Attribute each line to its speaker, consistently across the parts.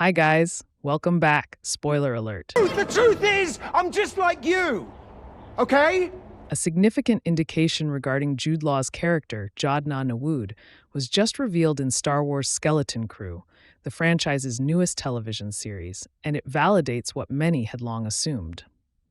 Speaker 1: Hi, guys. Welcome back. Spoiler alert.
Speaker 2: The truth is, I'm just like you. Okay?
Speaker 1: A significant indication regarding Jude Law's character, Jod Na Nawood, was just revealed in Star Wars Skeleton Crew, the franchise's newest television series, and it validates what many had long assumed.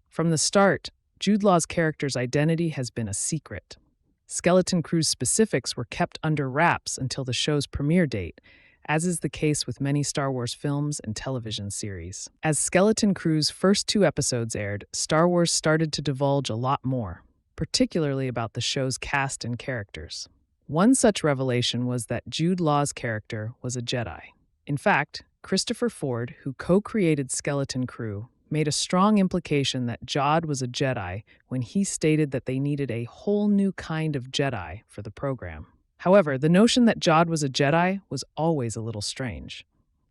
Speaker 1: From the start, Jude Law's character's identity has been a secret. Skeleton Crew's specifics were kept under wraps until the show's premiere date, as is the case with many Star Wars films and television series. As Skeleton Crew's first 2 episodes aired, Star Wars started to divulge a lot more, particularly about the show's cast and characters. One such revelation was that Jude Law's character was a Jedi. In fact, Christopher Ford, who co-created Skeleton Crew, made a strong implication that Jod was a Jedi when he stated that they needed a whole new kind of Jedi for the program. However, the notion that Jod was a Jedi was always a little strange.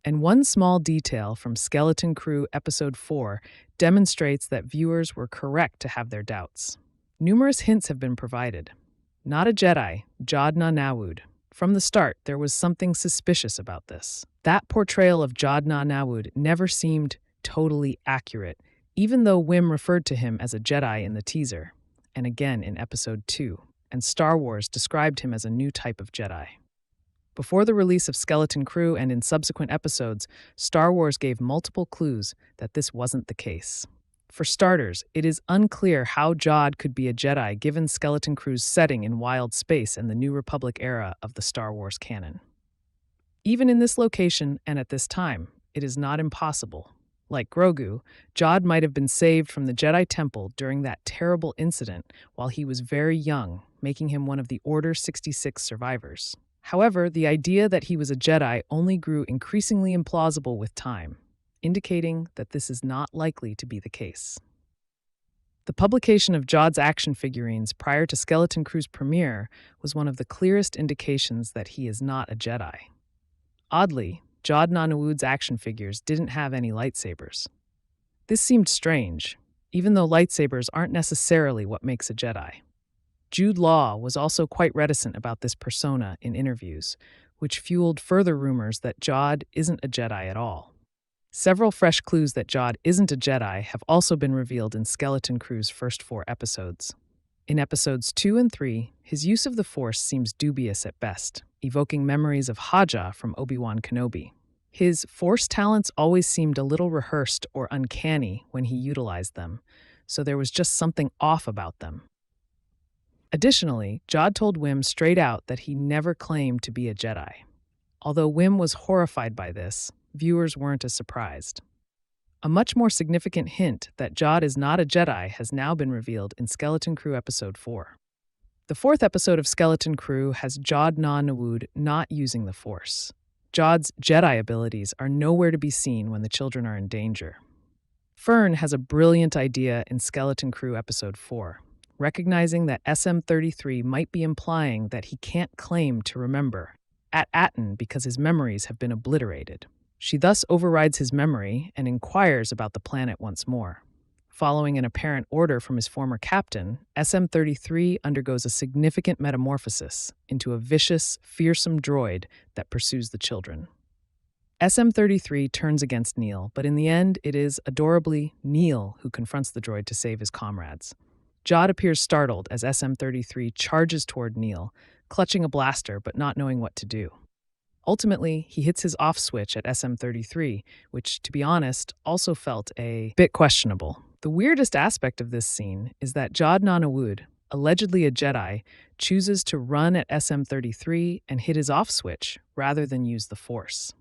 Speaker 1: And one small detail from Skeleton Crew Episode 4 demonstrates that viewers were correct to have their doubts. Numerous hints have been provided. Not a Jedi, Jod Na Nawood. From the start, there was something suspicious about this. That portrayal of Jod Na Nawood never seemed totally accurate, even though Wim referred to him as a Jedi in the teaser, and again in Episode 2, and Star Wars described him as a new type of Jedi. Before the release of Skeleton Crew and in subsequent episodes, Star Wars gave multiple clues that this wasn't the case. For starters, it is unclear how Jod could be a Jedi given Skeleton Crew's setting in wild space and the New Republic era of the Star Wars canon. Even in this location and at this time, it is not impossible. Like Grogu, Jod might have been saved from the Jedi Temple during that terrible incident while he was very young, making him one of the Order 66 survivors. However, the idea that he was a Jedi only grew increasingly implausible with time, indicating that this is not likely to be the case. The publication of Jod's action figurines prior to Skeleton Crew's premiere was one of the clearest indications that he is not a Jedi. Oddly, Jod Na Nawood's action figures didn't have any lightsabers. This seemed strange, even though lightsabers aren't necessarily what makes a Jedi. Jude Law was also quite reticent about this persona in interviews, which fueled further rumors that Jod isn't a Jedi at all. Several fresh clues that Jod isn't a Jedi have also been revealed in Skeleton Crew's first 4 episodes. In episodes 2 and 3, his use of the Force seems dubious at best, evoking memories of Haja from Obi-Wan Kenobi. His Force talents always seemed a little rehearsed or uncanny when he utilized them, so there was just something off about them. Additionally, Jod told Wim straight out that he never claimed to be a Jedi. Although Wim was horrified by this, viewers weren't as surprised. A much more significant hint that Jod is not a Jedi has now been revealed in Skeleton Crew Episode 4. The 4th episode of Skeleton Crew has Jod Na Nawood not using the Force. Jod's Jedi abilities are nowhere to be seen when the children are in danger. Fern has a brilliant idea in Skeleton Crew Episode 4, recognizing that SM-33 might be implying that he can't claim to remember at Aten because his memories have been obliterated. She thus overrides his memory and inquires about the planet once more. Following an apparent order from his former captain, SM-33 undergoes a significant metamorphosis into a vicious, fearsome droid that pursues the children. SM-33 turns against Neil, but in the end, it is, adorably, Neil who confronts the droid to save his comrades. Jod appears startled as SM-33 charges toward Neil, clutching a blaster but not knowing what to do. Ultimately, he hits his off switch at SM-33, which, to be honest, also felt a bit questionable. The weirdest aspect of this scene is that Jod Na Nawood, allegedly a Jedi, chooses to run at SM-33 and hit his off switch rather than use the Force.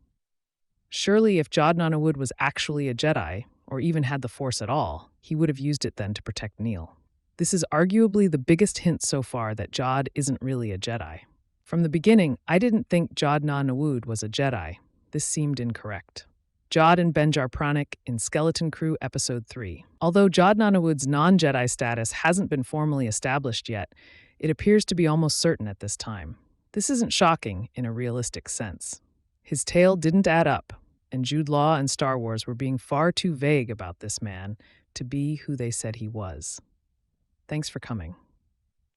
Speaker 1: Surely, if Jod Na Nawood was actually a Jedi, or even had the Force at all, he would have used it then to protect Neil. This is arguably the biggest hint so far that Jod isn't really a Jedi. From the beginning, I didn't think Jod Na Nawood was a Jedi. This seemed incorrect. Jod and Benjar Pranik in Skeleton Crew Episode 3. Although Jod Na Nawood's non-Jedi status hasn't been formally established yet, it appears to be almost certain at this time. This isn't shocking in a realistic sense. His tale didn't add up, and Jude Law and Star Wars were being far too vague about this man to be who they said he was. Thanks for coming.